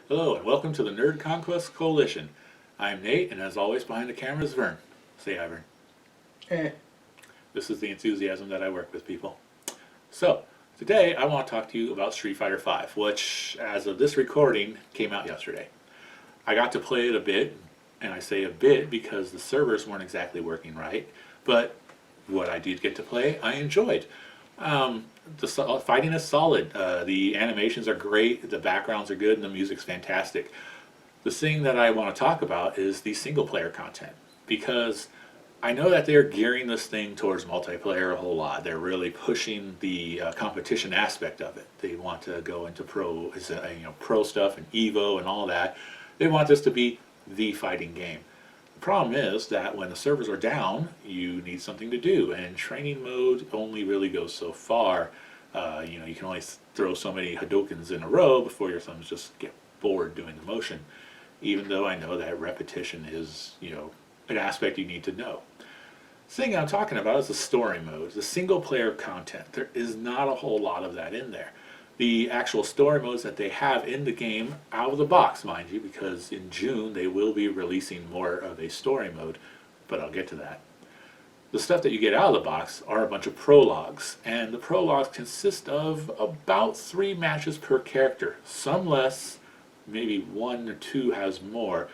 Hello and welcome to the Nerd Conquest Coalition. I'm Nate, and as always behind the camera is Vern. Say hi, Vern. Eh. This is the enthusiasm that I work with, people. So, today I want to talk to you about Street Fighter V, which, as of this recording, came out yesterday. I got to play it a bit, and I say a bit because the servers weren't exactly working right, but what I did get to play, I enjoyed. The fighting is solid. The animations are great, the backgrounds are good, and the music's fantastic. The thing that I want to talk about is the single player content, because I know that they're gearing this thing towards multiplayer a whole lot. They're really pushing the competition aspect of it. They want to go into pro stuff and Evo and all that. They want this to be the fighting game. The problem is that when the servers are down, you need something to do, and training mode only really goes so far. You can only throw so many Hadokens in a row before your thumbs just get bored doing the motion. Even though I know that repetition is, an aspect you need to know. The thing I'm talking about is the story mode, the single player content. There is not a whole lot of that in there. The actual story modes that they have in the game, out of the box, mind you, because in June they will be releasing more of a story mode, but I'll get to that. The stuff that you get out of the box are a bunch of prologues, and the prologues consist of about 3 matches per character. Some less, maybe 1 or 2 has more,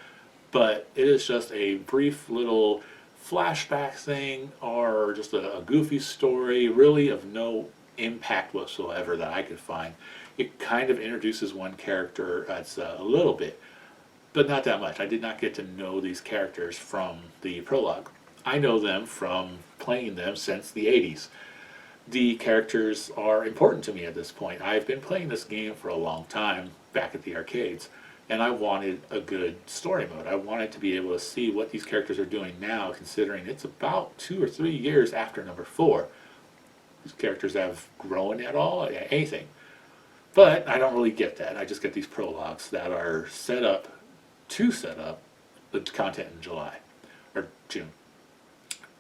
but it is just a brief little flashback thing or just a goofy story, really of no impact whatsoever that I could find. It kind of introduces one character that's a little bit, but not that much. I did not get to know these characters from the prologue. I know them from playing them since the 80s. The characters are important to me at this point. I've been playing this game for a long time back at the arcades, and I wanted a good story mode. I wanted to be able to see what these characters are doing now, considering it's about 2 or 3 years after number 4. These characters have grown at all, anything. But I don't really get that. I just get these prologues that are set up the content in July or June.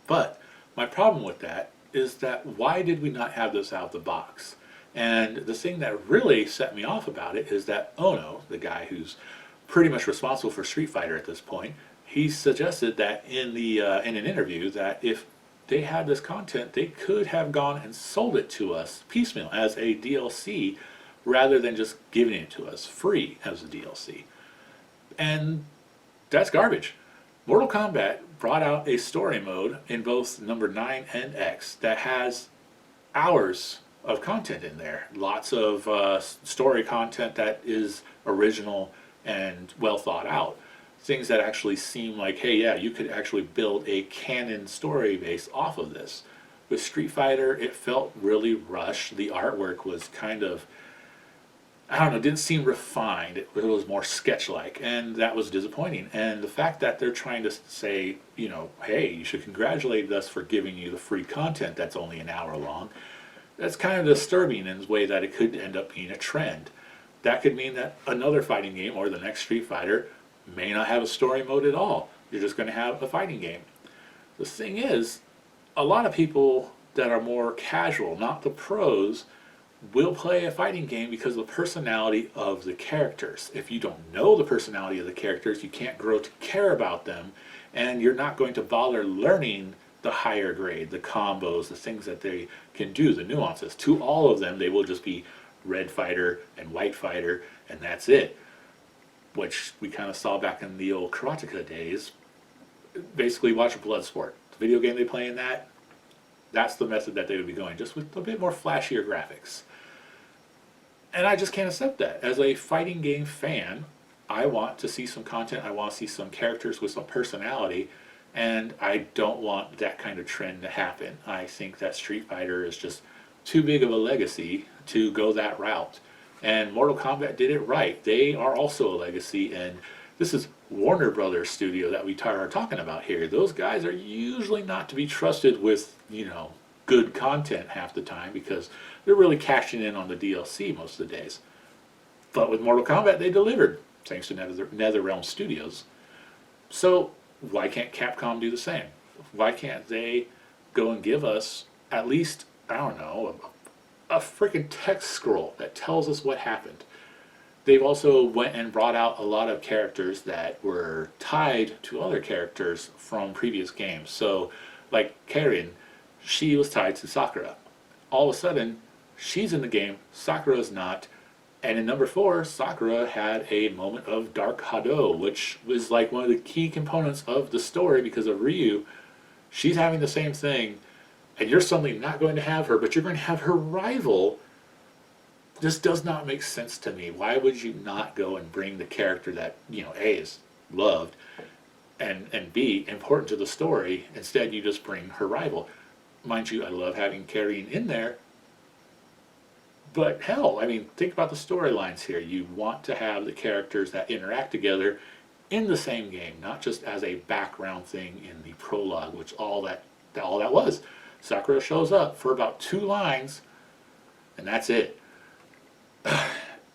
But my problem with that is that why did we not have this out of the box? And the thing that really set me off about it is that Ono, the guy who's pretty much responsible for Street Fighter at this point, he suggested that in an interview that if they had this content, they could have gone and sold it to us piecemeal as a DLC rather than just giving it to us free as a DLC. And that's garbage. Mortal Kombat brought out a story mode in both number 9 and X that has hours of content in there. Lots of story content that is original and well thought out. Things that actually seem like, hey, yeah, you could actually build a canon story base off of this. With Street Fighter, it felt really rushed. The artwork was kind of, I don't know, didn't seem refined. It was more sketch-like, and that was disappointing. And the fact that they're trying to say, hey, you should congratulate us for giving you the free content that's only an hour long, that's kind of disturbing in the way that it could end up being a trend. That could mean that another fighting game, or the next Street Fighter, may not have a story mode at all. You're just going to have a fighting game. The thing is, a lot of people that are more casual, not the pros, will play a fighting game because of the personality of the characters. If you don't know the personality of the characters, you can't grow to care about them, and you're not going to bother learning the higher grade, the combos, the things that they can do, the nuances. To all of them, they will just be red fighter and white fighter, and that's it. Which we kind of saw back in the old Karateka days. Basically, watch a Bloodsport. The video game they play in that's the method that they would be going, just with a bit more flashier graphics. And I just can't accept that. As a fighting game fan, I want to see some content, I want to see some characters with some personality, and I don't want that kind of trend to happen. I think that Street Fighter is just too big of a legacy to go that route. And Mortal Kombat did it right. They are also a legacy, and this is Warner Brothers studio that we are talking about here. Those guys are usually not to be trusted with, good content half the time because they're really cashing in on the DLC most of the days. But with Mortal Kombat, they delivered, thanks to NetherRealm Studios. So why can't Capcom do the same? Why can't they go and give us at least, I don't know, a freaking text scroll that tells us what happened? they've also went and brought out a lot of characters that were tied to other characters from previous games. So, like Karin, she was tied to Sakura. All of a sudden, she's in the game, Sakura's not. And in number 4, Sakura had a moment of Dark Hado, which was like one of the key components of the story because of Ryu. She's having the same thing, and you're suddenly not going to have her, but you're going to have her rival. This does not make sense to me. Why would you not go and bring the character that, A, is loved, and B, important to the story? Instead, you just bring her rival. Mind you, I love having Karin in there, but hell, I mean, think about the storylines here. You want to have the characters that interact together in the same game, not just as a background thing in the prologue, which all that was. Sakura shows up for about 2 lines, and that's it.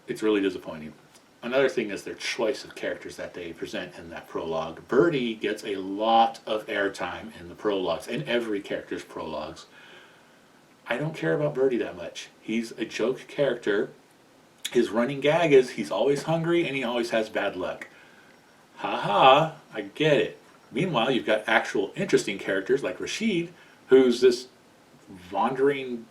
It's really disappointing. Another thing is their choice of characters that they present in that prologue. Birdie gets a lot of airtime in the prologues, in every character's prologues. I don't care about Birdie that much. He's a joke character. His running gag is he's always hungry and he always has bad luck. Ha, I get it. Meanwhile, you've got actual interesting characters like Rashid, who's this wandering,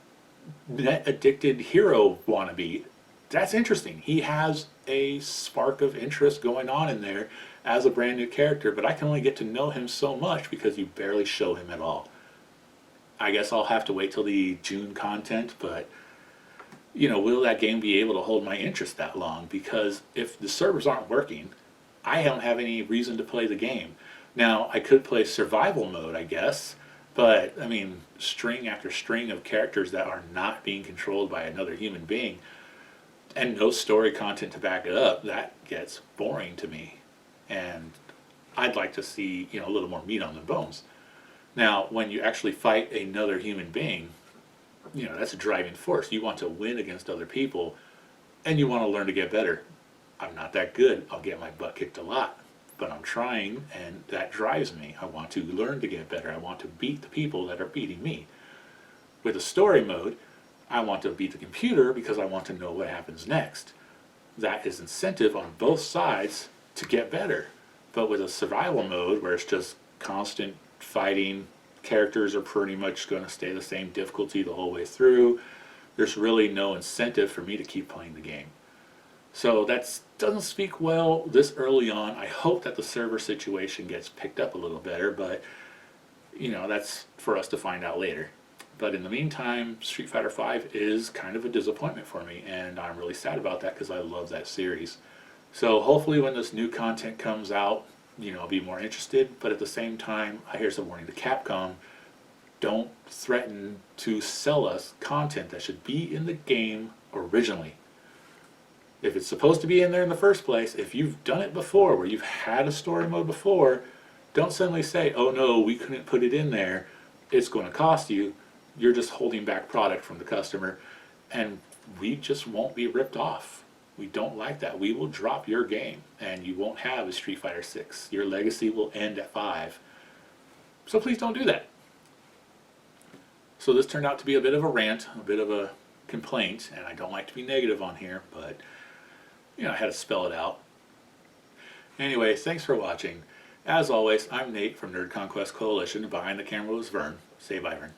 net-addicted hero wannabe. That's interesting. He has a spark of interest going on in there as a brand new character, but I can only get to know him so much because you barely show him at all. I guess I'll have to wait till the June content, but will that game be able to hold my interest that long? Because if the servers aren't working, I don't have any reason to play the game. Now, I could play survival mode, I guess, but I mean, string after string of characters that are not being controlled by another human being and no story content to back it up, that gets boring to me. And I'd like to see, a little more meat on the bones. Now, when you actually fight another human being, that's a driving force. You want to win against other people, and you want to learn to get better. I'm not that good. I'll get my butt kicked a lot, but I'm trying, and that drives me. I want to learn to get better. I want to beat the people that are beating me. With a story mode, I want to beat the computer because I want to know what happens next. That is incentive on both sides to get better. But with a survival mode, where it's just constant fighting, characters are pretty much going to stay the same difficulty the whole way through, there's really no incentive for me to keep playing the game. So that doesn't speak well this early on. I hope that the server situation gets picked up a little better, but that's for us to find out later. But in the meantime, Street Fighter V is kind of a disappointment for me, and I'm really sad about that because I love that series. So hopefully when this new content comes out, I'll be more interested, but at the same time, here's a warning to Capcom: don't threaten to sell us content that should be in the game originally. If it's supposed to be in there in the first place, if you've done it before, where you've had a story mode before, don't suddenly say, oh no, we couldn't put it in there, it's going to cost you. You're just holding back product from the customer, and we just won't be ripped off. We don't like that. We will drop your game, and you won't have a Street Fighter 6. Your legacy will end at 5. So please don't do that. So this turned out to be a bit of a rant, a bit of a complaint, and I don't like to be negative on here, but I had to spell it out. Anyway, thanks for watching. As always, I'm Nate from Nerd Conquest Coalition, and behind the camera was Vern. Say bye, Vern.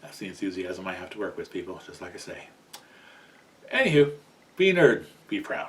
That's the enthusiasm I have to work with, people, just like I say. Anywho, be a nerd, be proud.